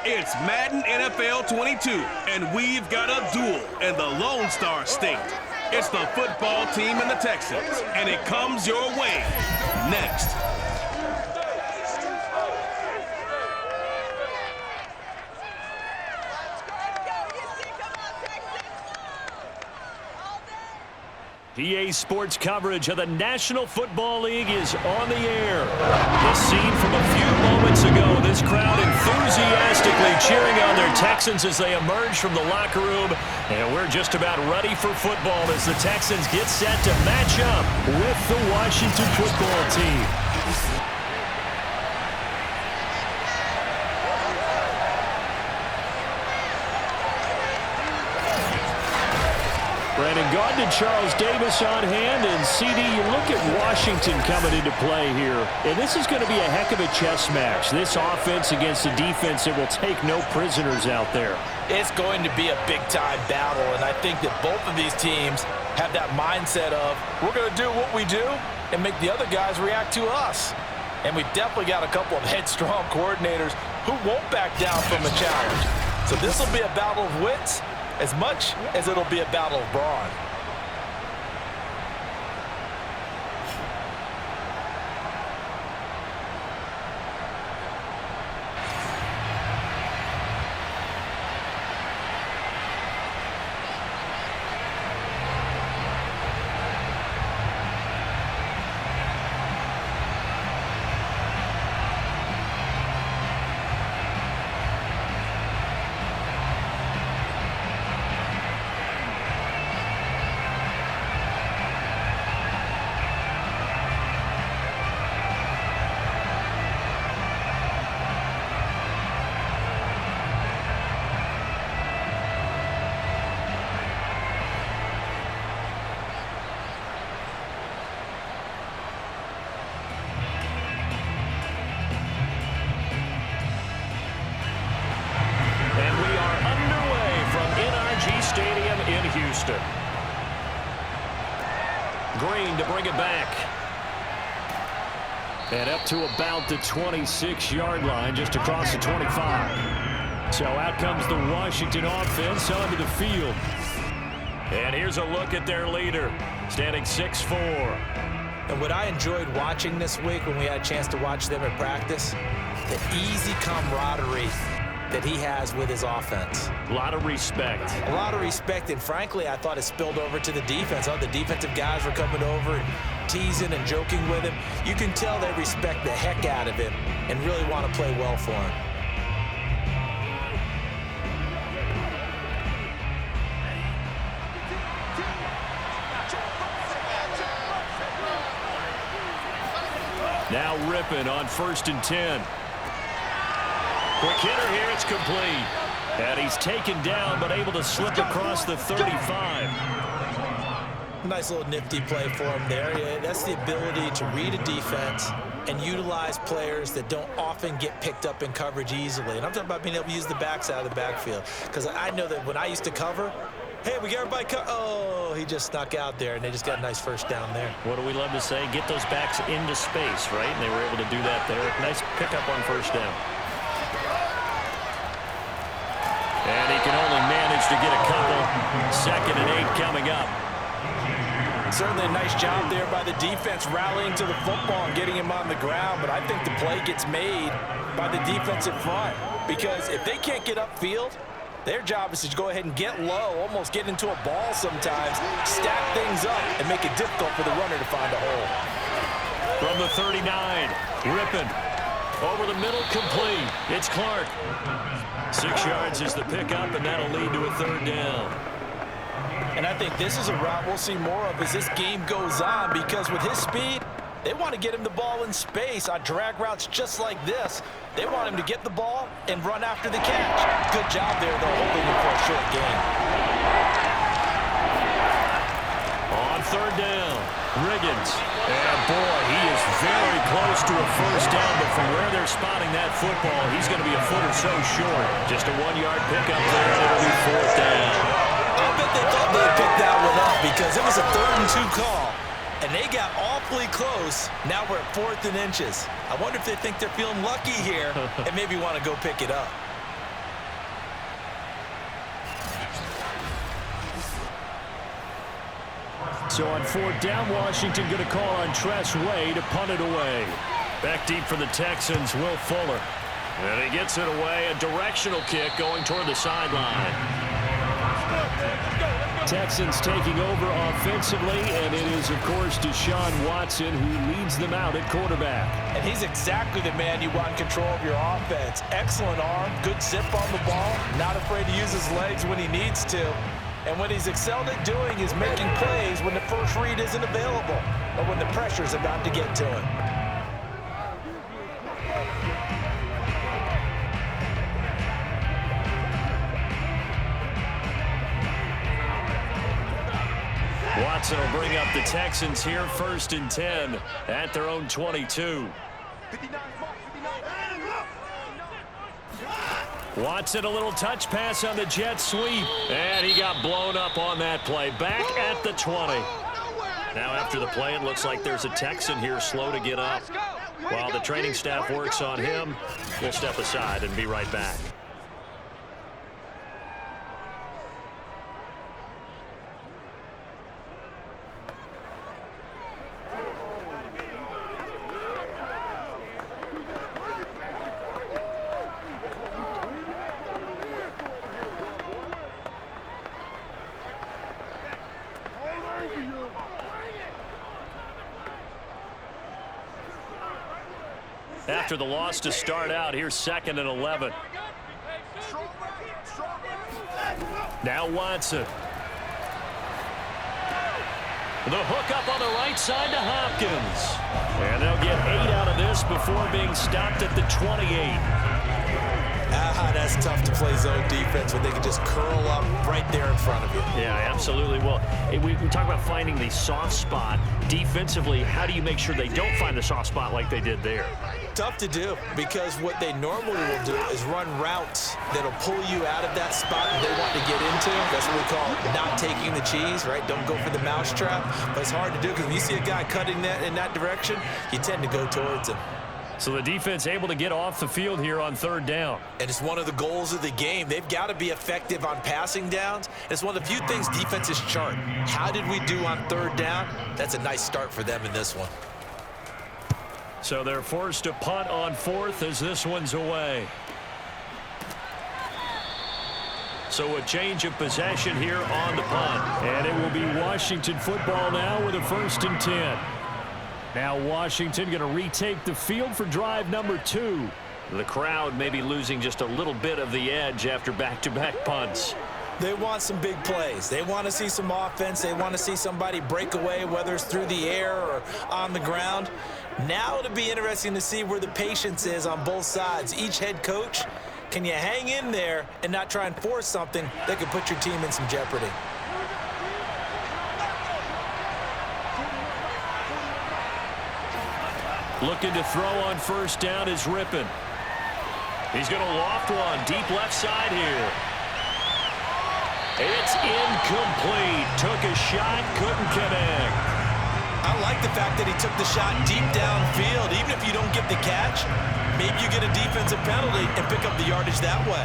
It's Madden NFL 22, and we've got a duel in the Lone Star State. It's the football team and the Texans, and it comes your way next. EA Sports coverage of the National Football League is on the air. The scene from a few moments ago, this crowd enthusiastically cheering on their Texans as they emerge from the locker room. And we're just about ready for football as the Texans get set to match up with the Washington football team. Brandon Gaudin and Charles Davis on hand, and CD, you look at Washington coming into play here, and this is going to be a heck of a chess match. This offense against a defense that will take no prisoners out there. It's going to be a big-time battle, and I think that both of these teams have that mindset of, we're going to do what we do and make the other guys react to us. And we've definitely got a couple of headstrong coordinators who won't back down from a challenge. So this will be a battle of wits as much as it'll be a battle of brawn. Green to bring it back. And up to about the 26-yard line, just across the 25. So out comes the Washington offense onto the field. And here's a look at their leader, standing 6'4". And what I enjoyed watching this week when we had a chance to watch them in practice, the easy camaraderie that he has with his offense. A lot of respect. A lot of respect, and frankly, I thought it spilled over to the defense. All the defensive guys were coming over and teasing and joking with him. You can tell they respect the heck out of him and really want to play well for him. Now Rypien on 1st and 10. Quick hitter here, it's complete. And he's taken down, but able to slip across the 35. Nice little nifty play for him there. Yeah, that's the ability to read a defense and utilize players that don't often get picked up in coverage easily. And I'm talking about being able to use the backside of the backfield. Because I know that when I used to cover, hey, we got everybody oh, he just snuck out there, and they just got a nice first down there. What do we love to say? Get those backs into space, right? And they were able to do that there. Nice pickup on 1st down. And he can only manage to get a couple. 2nd and 8 coming up. Certainly a nice job there by the defense rallying to the football and getting him on the ground, but I think the play gets made by the defensive front because if they can't get upfield, their job is to go ahead and get low, almost get into a ball sometimes, stack things up, and make it difficult for the runner to find a hole. From the 39, Rypien over the middle, complete. It's Clark. 6 yards is the pickup, and that'll lead to a 3rd down. And I think this is a route we'll see more of as this game goes on because with his speed, they want to get him the ball in space on drag routes just like this. They want him to get the ball and run after the catch. Good job there, though, holding him for a short gain. On 3rd down, Riggins. And, boy, he is very close to a 1st down, but from where they're spotting that football, he's going to be a foot or so short. Just a 1-yard pickup there, and it'll be 4th down. I bet they thought they'd pick that one up because it was a 3rd and 2 call. And they got awfully close. Now we're at 4th and inches. I wonder if they think they're feeling lucky here and maybe want to go pick it up. So on fourth down, Washington going to call on Tress Way to punt it away. Back deep for the Texans, Will Fuller. And he gets it away, a directional kick going toward the sideline. Texans taking over offensively, and it is, of course, Deshaun Watson who leads them out at quarterback. And he's exactly the man you want in control of your offense. Excellent arm, good zip on the ball, not afraid to use his legs when he needs to. And what he's excelled at doing is making plays when the first read isn't available or when the pressure's about to get to him. Watson will bring up the Texans here, 1st and 10 at their own 22. Watson, a little touch pass on the jet sweep, and he got blown up on that play. Back at the 20. Now after the play, it looks like there's a Texan here slow to get up. While the training staff works on him, we'll step aside and be right back. After the loss to start out, here's 2nd and 11. Now Watson. The hook up on the right side to Hopkins. And they'll get 8 out of this before being stopped at the 28. That's tough to play zone defense when they can just curl up right there in front of you. Yeah, absolutely. Well, we talk about finding the soft spot. Defensively, how do you make sure they don't find the soft spot like they did there? Tough to do, because what they normally will do is run routes that'll pull you out of that spot that they want to get into. That's what we call not taking the cheese, right? Don't go for the mousetrap. But it's hard to do because when you see a guy cutting that in that direction, you tend to go towards him. So the defense able to get off the field here on 3rd down. And it's one of the goals of the game. They've got to be effective on passing downs. It's one of the few things defenses chart. How did we do on 3rd down? That's a nice start for them in this one. So they're forced to punt on 4th as this one's away. So a change of possession here on the punt. And it will be Washington football now with a 1st and 10. Now Washington going to retake the field for drive number 2. The crowd may be losing just a little bit of the edge after back-to-back punts. They want some big plays. They want to see some offense. They want to see somebody break away, whether it's through the air or on the ground. Now it'll be interesting to see where the patience is on both sides. Each head coach, can you hang in there and not try and force something that could put your team in some jeopardy? Looking to throw on 1st down is Rypien. He's going to loft one deep left side here. It's incomplete. Took a shot, couldn't connect. I like the fact that he took the shot deep downfield. Even if you don't get the catch, maybe you get a defensive penalty and pick up the yardage that way.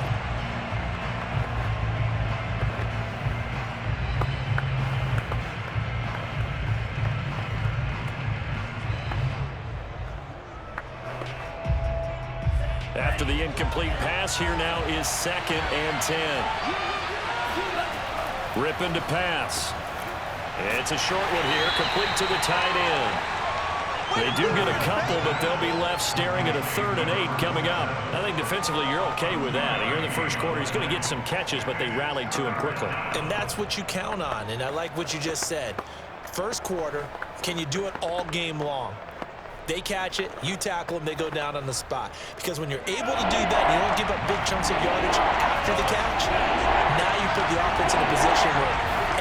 After the incomplete pass, here now is 2nd and 10. Rypien to pass. It's a short one here, complete to the tight end. They do get a couple, but they'll be left staring at a 3rd and 8 coming up. I think defensively you're okay with that. Here in the first quarter, he's going to get some catches, but they rallied to him quickly. And that's what you count on, and I like what you just said. First quarter, can you do it all game long? They catch it, you tackle them, they go down on the spot. Because when you're able to do that, and you don't give up big chunks of yardage after the catch, now you put the offense in a position where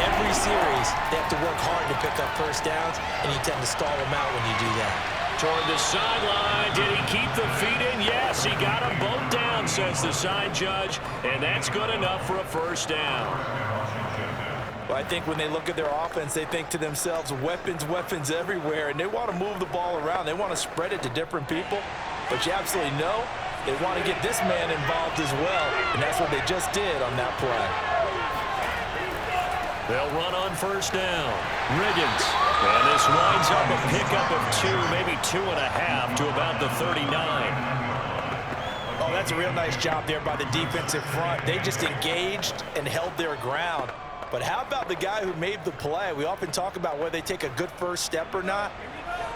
every series they have to work hard to pick up 1st downs, and you tend to stall them out when you do that. Toward the sideline, did he keep the feet in? Yes, he got them both down, says the side judge, and that's good enough for a 1st down. Well, I think when they look at their offense, they think to themselves, weapons, weapons everywhere, and they want to move the ball around. They want to spread it to different people, but you absolutely know they want to get this man involved as well, and that's what they just did on that play. They'll run on first down. Riggins. And this winds up a pickup of 2, maybe 2.5 to about the 39. Oh, that's a real nice job there by the defensive front. They just engaged and held their ground. But how about the guy who made the play? We often talk about whether they take a good first step or not.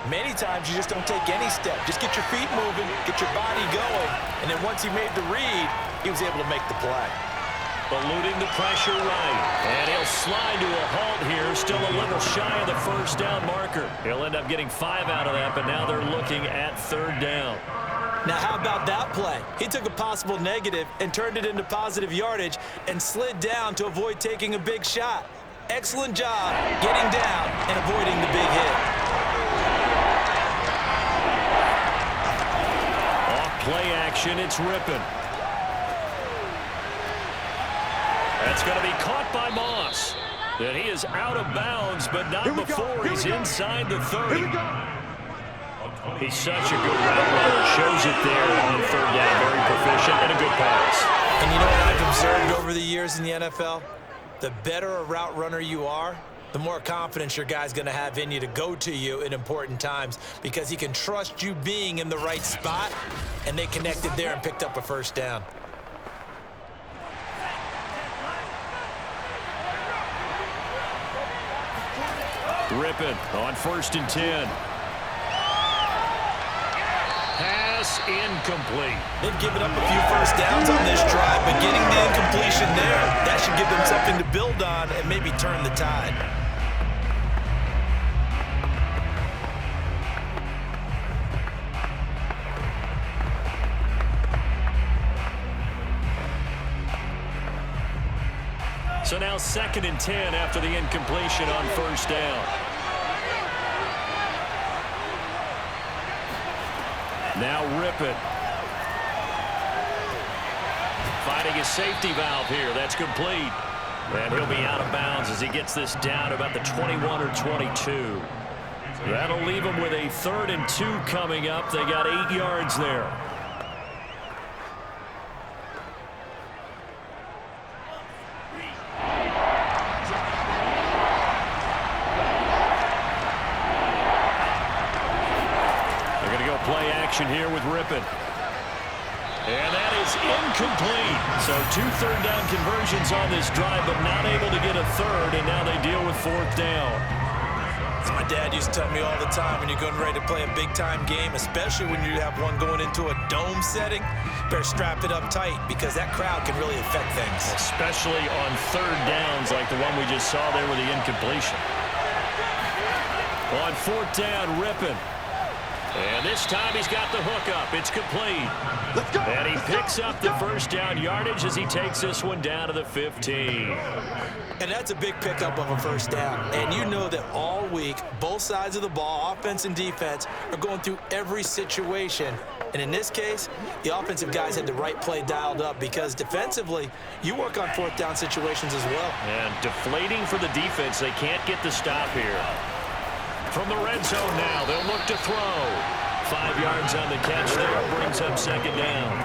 Many times you just don't take any step. Just get your feet moving, get your body going, and then once he made the read, he was able to make the play. Eluding the pressure right. And he'll slide to a halt here, still a little shy of the first down marker. He'll end up getting 5 out of that, but now they're looking at third down. Now, how about that play? He took a possible negative and turned it into positive yardage and slid down to avoid taking a big shot. Excellent job getting down and avoiding the big hit. Off play action, it's Rypien. That's going to be caught by Moss. And he is out of bounds, but not before he's inside the 30. He's such a good route runner. Shows it there on third down. Very proficient and a good pass. And you know what I've observed over the years in the NFL? The better a route runner you are, the more confidence your guy's going to have in you to go to you in important times because he can trust you being in the right spot, and they connected there and picked up a first down. Rypien on 1st and 10. Pass incomplete. They've given up a few first downs on this drive, but getting the incompletion there, that should give them something to build on and maybe turn the tide. So now 2nd and 10 after the incompletion on first down. Now Rypien. Finding his safety valve here. That's complete. And he'll be out of bounds as he gets this down about the 21 or 22. That'll leave him with a 3rd and 2 coming up. They got 8 yards there. Play action here with Rypien. And that is incomplete. So 2 third-down conversions on this drive, but not able to get a third, and now they deal with 4th down. As my dad used to tell me all the time, when you're getting ready to play a big-time game, especially when you have one going into a dome setting, better strap it up tight because that crowd can really affect things. Especially on 3rd downs like the one we just saw there with the incompletion. On 4th down, Rypien. And this time he's got the hook up. It's complete. Let's go. And he picks up the first down yardage as he takes this one down to the 15. And that's a big pickup of a first down. And you know that all week, both sides of the ball, offense and defense, are going through every situation. And in this case, the offensive guys had the right play dialed up because defensively, you work on 4th down situations as well. And deflating for the defense. They can't get the stop here. From the red zone now, they'll look to throw. 5 yards on the catch there, brings up 2nd down.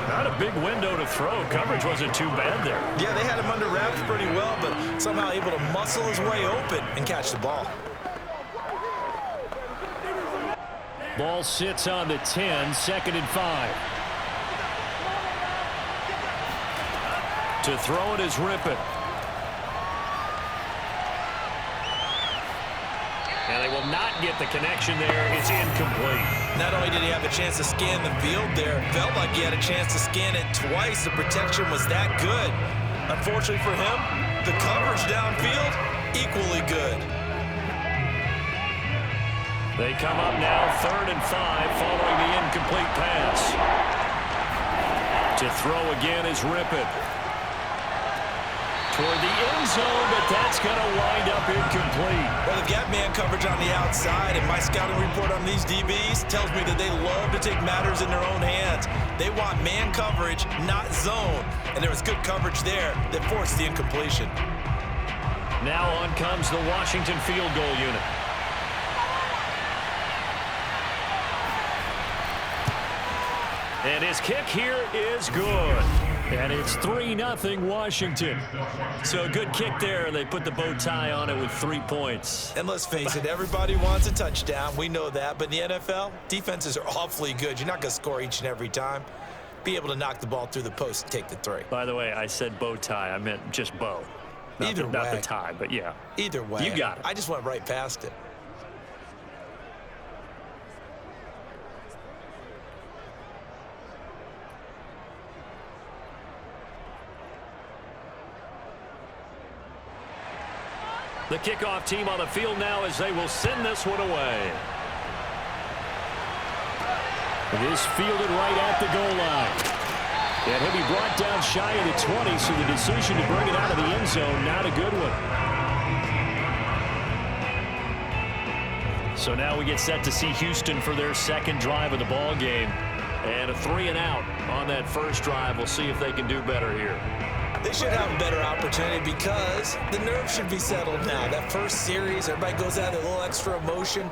Not a big window to throw. Coverage wasn't too bad there. Yeah, they had him under wraps pretty well, but somehow able to muscle his way open and catch the ball. Ball sits on the 10, 2nd and 5. To throw it is Rypien. And they will not get the connection there. It's incomplete. Not only did he have a chance to scan the field there, felt like he had a chance to scan it twice. The protection was that good. Unfortunately for him, the coverage downfield, equally good. They come up now 3rd and 5 following the incomplete pass. To throw again is Rypien. Toward the end zone, but that's going to wind up incomplete. Well, they've got man coverage on the outside, and my scouting report on these DBs tells me that they love to take matters in their own hands. They want man coverage, not zone, and there was good coverage there that forced the incompletion. Now on comes the Washington field goal unit. And his kick here is good. And it's 3-0 Washington. So a good kick there, and they put the bow tie on it with 3 points. And let's face it, everybody wants a touchdown. We know that. But in the NFL, defenses are awfully good. You're not going to score each and every time. Be able to knock the ball through the post and take the 3. By the way, I said bow tie. I meant just bow. Not the tie, but yeah. Either way. You got it. I just went right past it. The kickoff team on the field now as they will send this one away. It is fielded right at the goal line. And he'll be brought down shy of the 20, so the decision to bring it out of the end zone, not a good one. So now we get set to see Houston for their second drive of the ball game. And a 3-and-out on that first drive. We'll see if they can do better here. They should have a better opportunity because the nerves should be settled now. That first series, everybody goes out with a little extra emotion.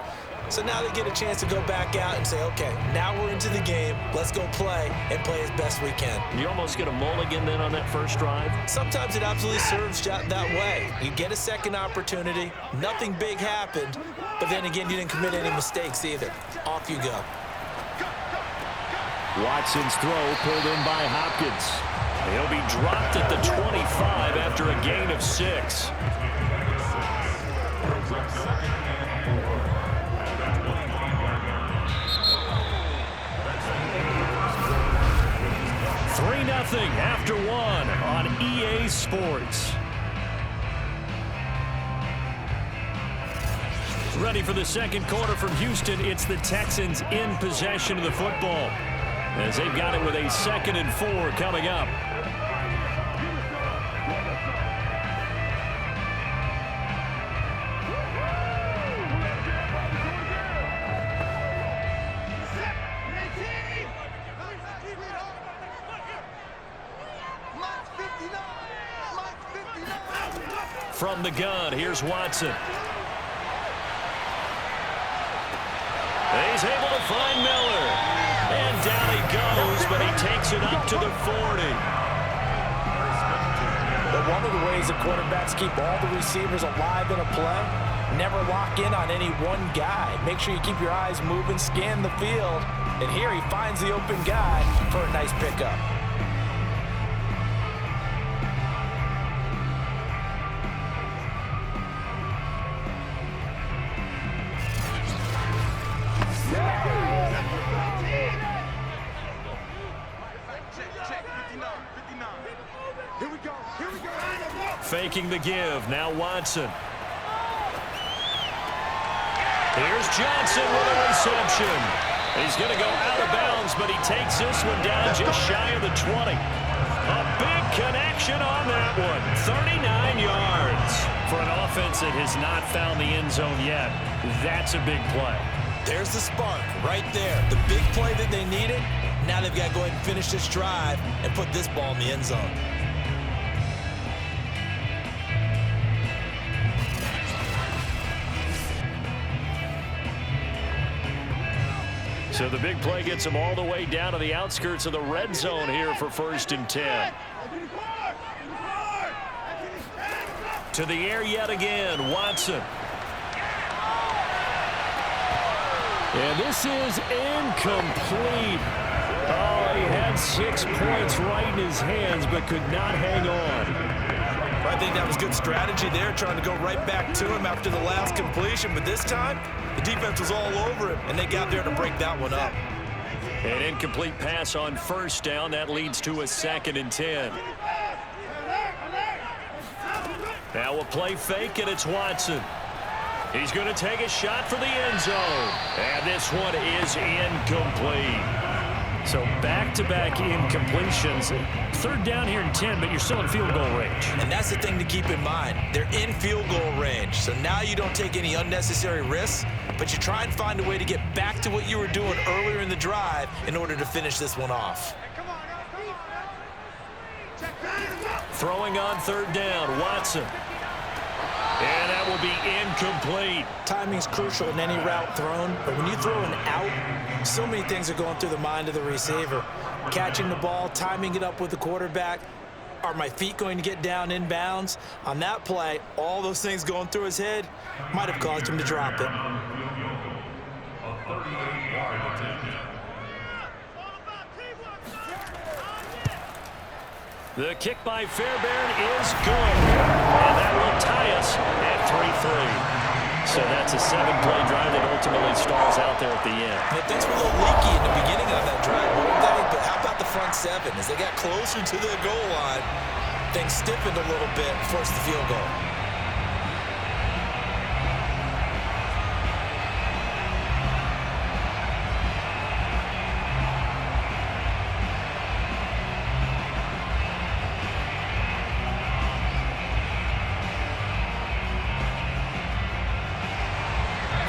So now they get a chance to go back out and say, okay, now we're into the game. Let's go play and play as best we can. You almost get a mulligan then on that first drive? Sometimes it absolutely serves that way. You get a second opportunity. Nothing big happened. But then again, you didn't commit any mistakes either. Off you go. Watson's throw pulled in by Hopkins. He'll be dropped at the 25 after a gain of 6. 3-0 after 1 on EA Sports. Ready for the second quarter from Houston. It's the Texans in possession of the football, as they've got it with a 2nd and 4 coming up. From the gun, here's Watson. He's able to find Miller. And down he goes, but he takes it up to the 40. But one of the ways that quarterbacks keep all the receivers alive in a play, never lock in on any one guy. Make sure you keep your eyes moving, scan the field. And here he finds the open guy for a nice pickup. Faking the give. Now Watson. Here's Johnson with a reception. He's going to go out of bounds, but he takes this one down just shy of the 20. A big connection on that one. 39 yards. For an offense that has not found the end zone yet, that's a big play. There's the spark right there. The big play that they needed. Now they've got to go ahead and finish this drive and put this ball in the end zone. So the big play gets them all the way down to the outskirts of the red zone here for 1st and 10. To the air yet again, Watson. And this is incomplete. Oh, he had 6 points right in his hands, but could not hang on. I think that was good strategy there, trying to go right back to him after the last completion. But this time, the defense was all over him, and they got there to break that one up. An incomplete pass on 1st down. That leads to a 2nd and 10. Now a play fake, and it's Watson. He's going to take a shot for the end zone. And this one is incomplete. So back-to-back incompletions. 3rd down here and 10, but you're still in field goal range. And that's the thing to keep in mind. They're in field goal range. So now you don't take any unnecessary risks, but you try and find a way to get back to what you were doing earlier in the drive in order to finish this one off. Throwing on 3rd down, Watson. And that will be incomplete. Timing's crucial in any route thrown, but when you throw an out, so many things are going through the mind of the receiver. Catching the ball, timing it up with the quarterback. Are my feet going to get down in bounds? On that play, all those things going through his head might have caused him to drop it. The kick by Fairbairn is good. And that will tie us at 3-3. So that's a 7-play drive that ultimately stalls out there at the end. Yeah, things were a little leaky in the beginning of that drive, weren't they? But how about the front seven? As they got closer to the goal line, things stiffened a little bit, forced the field goal.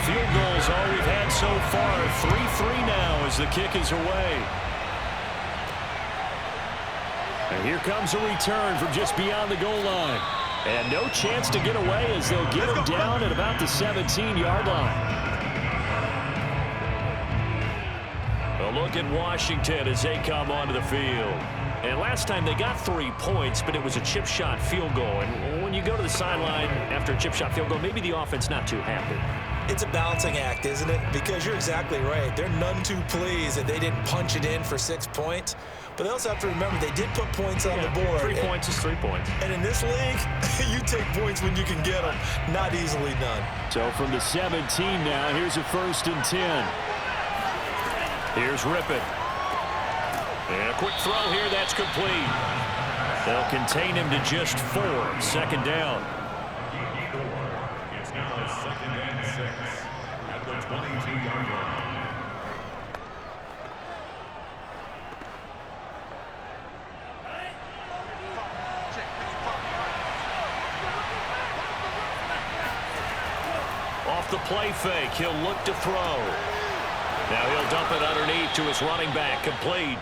Field goals all we've had so far. 3-3 now as the kick is away. And here comes a return from just beyond the goal line. And no chance to get away as they'll get him down at about the 17-yard line. A look at Washington as they come onto the field. And last time they got 3 points, but it was a chip shot field goal. And when you go to the sideline after a chip shot field goal, maybe the offense not too happy. It's a balancing act, isn't it? Because you're exactly right. They're none too pleased that they didn't punch it in for 6 points. But they also have to remember they did put points on the board. 3 points is 3 points. And in this league, you take points when you can get them. Not easily done. So from the 17 now, here's a 1st and 10. Here's Rypien. And a quick throw here, that's complete. They'll contain him to just 4. 2nd down. It's now 2nd and 6 at the 22-yard line. Off the play fake, he'll look to throw. Now he'll dump it underneath to his running back, complete.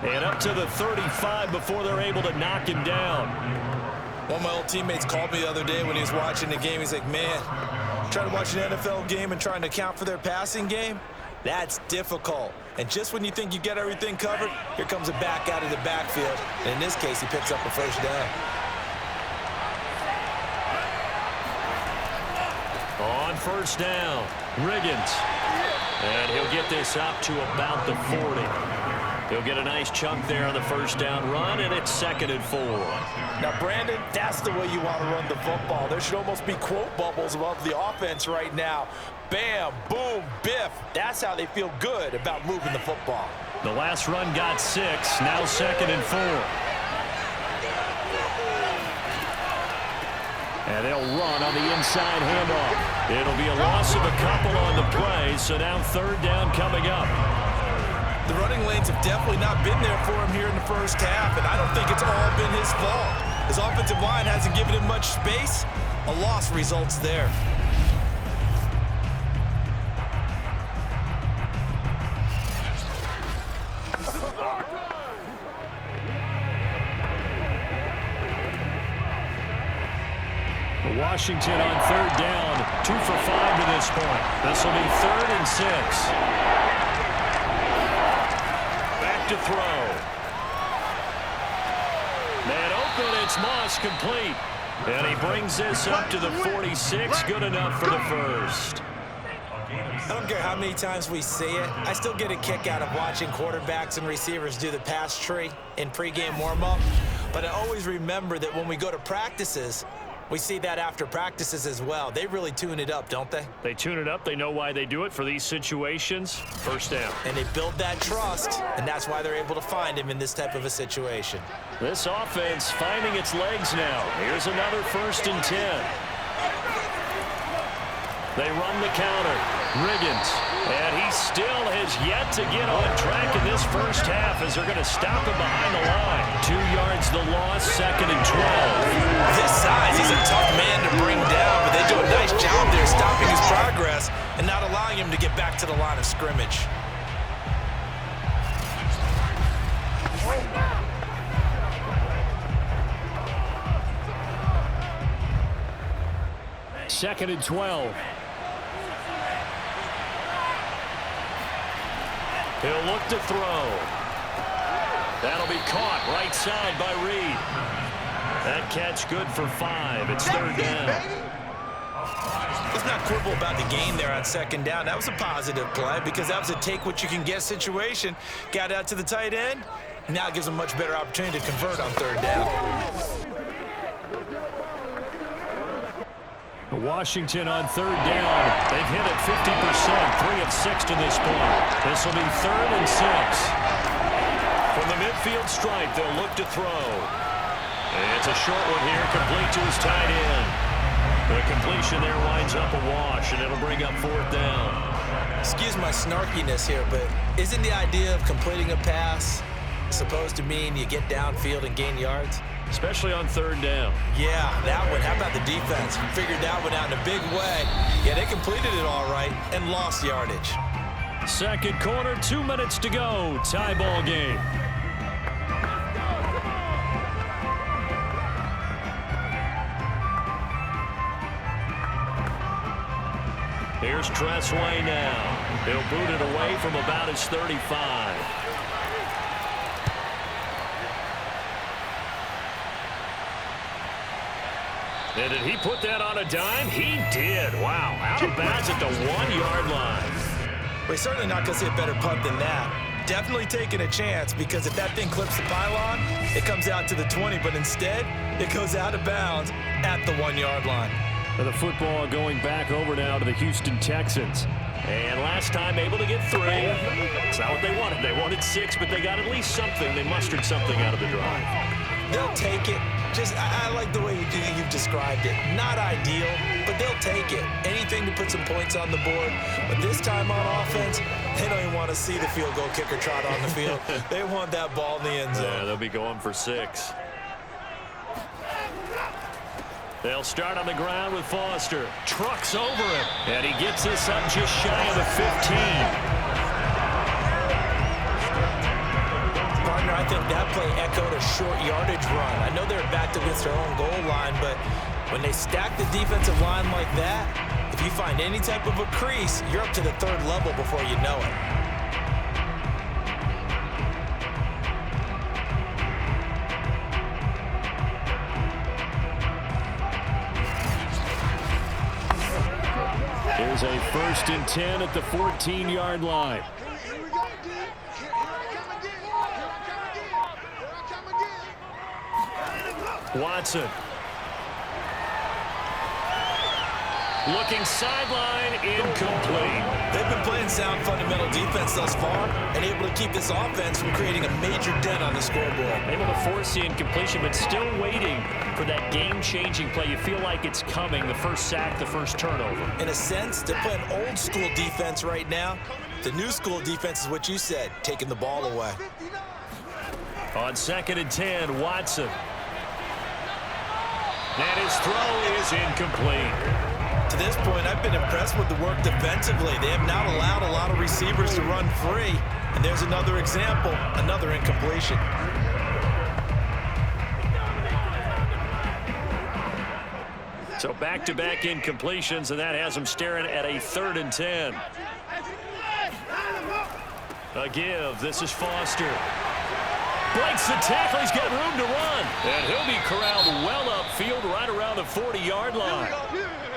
And up to the 35 before they're able to knock him down. One of my old teammates called me the other day when he was watching the game. He's like, man, trying to watch an NFL game and trying to account for their passing game, that's difficult. And just when you think you get everything covered, here comes a back out of the backfield. And in this case, he picks up a 1st down. On 1st down, Riggins. And he'll get this up to about the 40. He'll get a nice chunk there on the 1st down run, and it's 2nd and 4. Now, Brandon, that's the way you want to run the football. There should almost be quote bubbles above the offense right now. Bam, boom, biff. That's how they feel good about moving the football. The last run got 6, now 2nd and 4. And they'll run on the inside handoff. It'll be a loss of a couple on the play, so now 3rd down coming up. The running lanes have definitely not been there for him here in the 1st half, and I don't think it's all been his fault. His offensive line hasn't given him much space. A loss results there. Washington on 3rd down, 2 for 5 to this point. This will be 3rd and 6. Back to throw. Man open, it's Moss, complete. And he brings this up to the 46, good enough for the 1st. I don't care how many times we see it. I still get a kick out of watching quarterbacks and receivers do the pass tree in pregame warm-up. But I always remember that when we go to practices, we see that after practices as well. They really tune it up, don't they? They tune it up. They know why they do it for these situations. 1st down. And they build that trust, and that's why they're able to find him in this type of a situation. This offense finding its legs now. Here's another 1st and 10. They run the counter. Riggins. And he still has yet to get on track in this 1st half as they're going to stop him behind the line. 2 yards the loss, 2nd and 12. This size, he's a tough man to bring down, but they do a nice job there stopping his progress and not allowing him to get back to the line of scrimmage. 2nd and 12. He'll look to throw. That'll be caught right side by Reed. That catch good for 5. It's 3rd down. Let's not quibble about the gain there on 2nd down. That was a positive play because that was a take-what-you-can-get situation. Got out to the tight end. Now it gives them a much better opportunity to convert on 3rd down. Washington on 3rd down. They've hit it 50%, 3 of 6 to this point. This will be 3rd and 6. From the midfield stripe, they'll look to throw. It's a short one here, complete to his tight end. The completion there winds up a wash, and it'll bring up 4th down. Excuse my snarkiness here, but isn't the idea of completing a pass supposed to mean you get downfield and gain yards? Especially on 3rd down. Yeah, that one. How about the defense? Figured that one out in a big way. Yeah, they completed it all right and lost yardage. 2nd quarter, 2 minutes to go. Tie ball game. Here's Tressway now. He'll boot it away from about his 35. And did he put that on a dime? He did. Wow. Out of bounds at the 1-yard line. We're certainly not going to see a better punt than that. Definitely taking a chance because if that thing clips the pylon, it comes out to the 20, but instead, it goes out of bounds at the 1-yard line. The football going back over now to the Houston Texans. And last time able to get 3. It's not what they wanted. They wanted 6, but they got at least something. They mustered something out of the drive. They'll take it. I like the way you've described it. Not ideal, but they'll take it. Anything to put some points on the board. But this time on offense, they don't even want to see the field goal kicker trot on the field. They want that ball in the end zone. Yeah, they'll be going for 6. They'll start on the ground with Foster. Trucks over him. And he gets this up just shy of the 15. Partner, I think that play echoed a short yardage run. I know they're backed against their own goal line, but when they stack the defensive line like that, if you find any type of a crease, you're up to the 3rd level before you know it. Here's a 1st and 10 at the 14-yard line. Watson. Looking sideline, incomplete. They've been playing sound fundamental defense thus far and able to keep this offense from creating a major dent on the scoreboard. Able to force the incompletion, but still waiting for that game-changing play. You feel like it's coming, the first sack, the first turnover. In a sense, they're playing old-school defense right now. The new-school defense is what you said, taking the ball away. On 2nd and 10, Watson. And his throw is incomplete. To this point, I've been impressed with the work defensively. They have not allowed a lot of receivers to run free. And there's another example, another incompletion. So back-to-back incompletions, and that has them staring at a 3rd and 10. A give. This is Foster. Breaks the tackle. He's got room to run. And he'll be corralled well upfield right around the 40-yard line.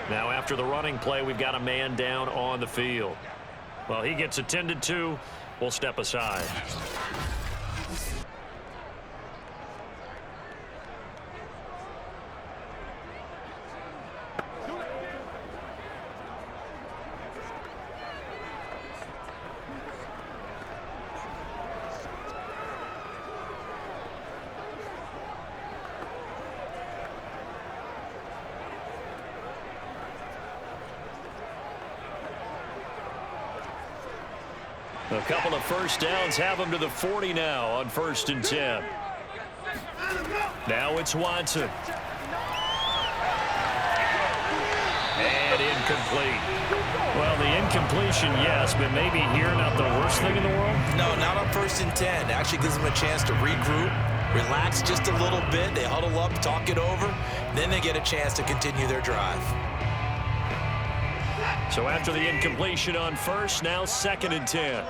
Now after the running play, we've got a man down on the field. Well, he gets attended to. We'll step aside. A couple of first downs have them to the 40 now on 1st and 10. Now it's Watson. And incomplete. Well, the incompletion, yes, but maybe here not the worst thing in the world? No, not on 1st and 10. Actually gives them a chance to regroup, relax just a little bit. They huddle up, talk it over. Then they get a chance to continue their drive. So after the incompletion on first, now 2nd and 10.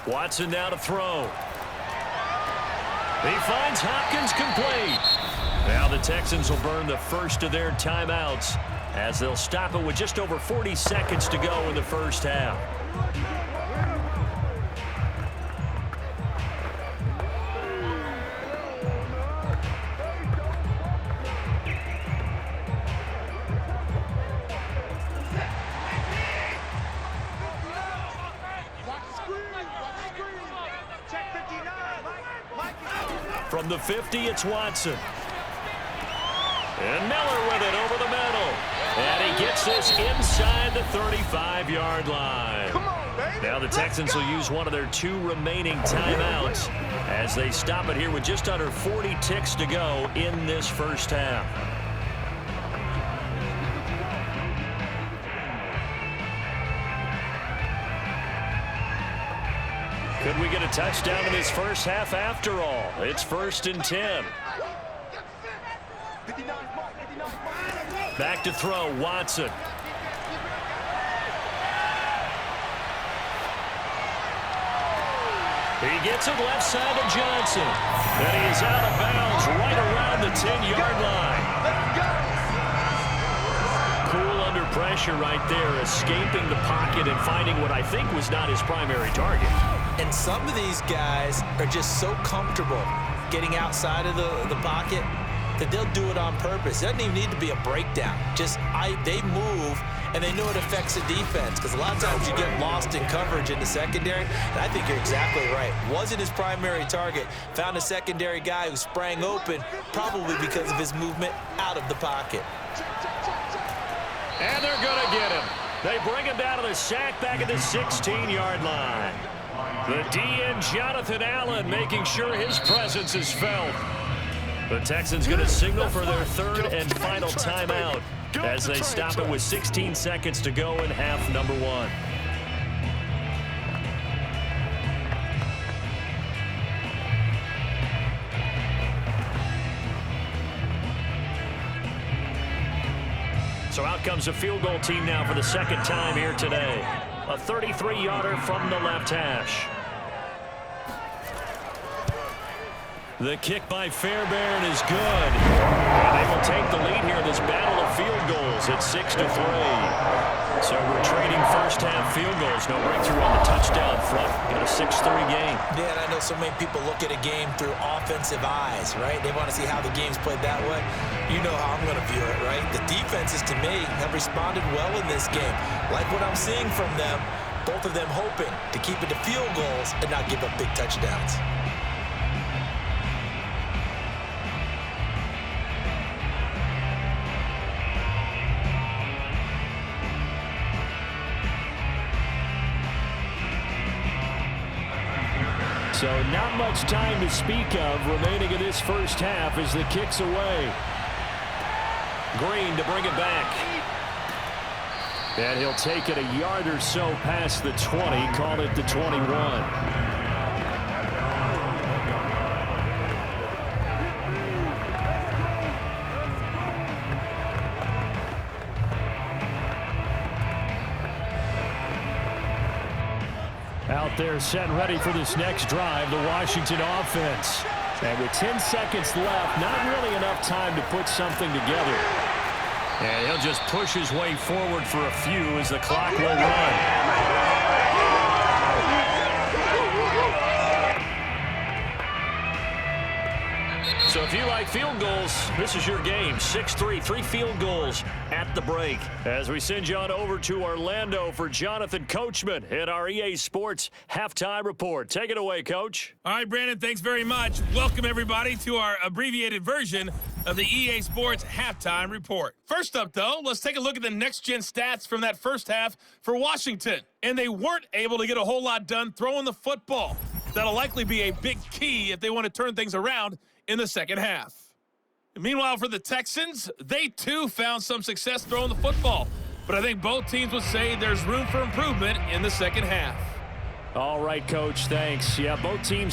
Watson now to throw. He finds Hopkins complete. Now the Texans will burn the first of their timeouts as they'll stop it with just over 40 seconds to go in the first half. From the 50, it's Watson. And Miller with it over the middle. And he gets this inside the 35-yard line. Come on, baby. Now the Texans will use one of their 2 remaining timeouts as they stop it here with just under 40 ticks to go in this first half. Could we get a touchdown in this first half after all? It's 1st and 10. Back to throw, Watson. He gets it left side to Johnson. And he is out of bounds right around the 10-yard line. Cool under pressure right there, escaping the pocket and finding what I think was not his primary target. And some of these guys are just so comfortable getting outside of the pocket that they'll do it on purpose. It doesn't even need to be a breakdown. They move, and they know it affects the defense because a lot of times you get lost in coverage in the secondary, and I think you're exactly right. Wasn't his primary target. Found a secondary guy who sprang open, probably because of his movement out of the pocket. And they're going to get him. They bring him down to the sack back at the 16-yard line. The DN, Jonathan Allen, making sure his presence is felt. The Texans going to signal for their 3rd and final timeout as they stop it with 16 seconds to go in half number 1. So out comes a field goal team now for the 2nd time here today. A 33-yarder from the left hash. The kick by Fairbairn is good. And they will take the lead here in this battle of field goals at 6-3. So we're trading first half field goals. No breakthrough on the touchdown front. Got a 6-3 game. Yeah, and I know so many people look at a game through offensive eyes, right? They want to see how the game's played that way. You know how I'm going to view it, right? The defenses, to me, have responded well in this game. Like what I'm seeing from them, both of them hoping to keep it to field goals and not give up big touchdowns. So not much time to speak of remaining in this first half as the kick's away. Green to bring it back. And he'll take it a yard or so past the 20, call it the 21. Out there set and ready for this next drive, the Washington offense. And with 10 seconds left, not really enough time to put something together. And he'll just push his way forward for a few as the clock will run. So if you like field goals, this is your game. 6-3, 3 field goals at the break. As we send you on over to Orlando for Jonathan Coachman at our EA Sports Halftime Report. Take it away, Coach. All right, Brandon, thanks very much. Welcome, everybody, to our abbreviated version of the EA Sports Halftime Report. First up, though, let's take a look at the next-gen stats from that first half for Washington. And they weren't able to get a whole lot done throwing the football. That'll likely be a big key if they want to turn things around in the second half. Meanwhile, for the Texans, they too found some success throwing the football. But I think both teams would say there's room for improvement in the second half. All right, Coach, thanks. Yeah, both teams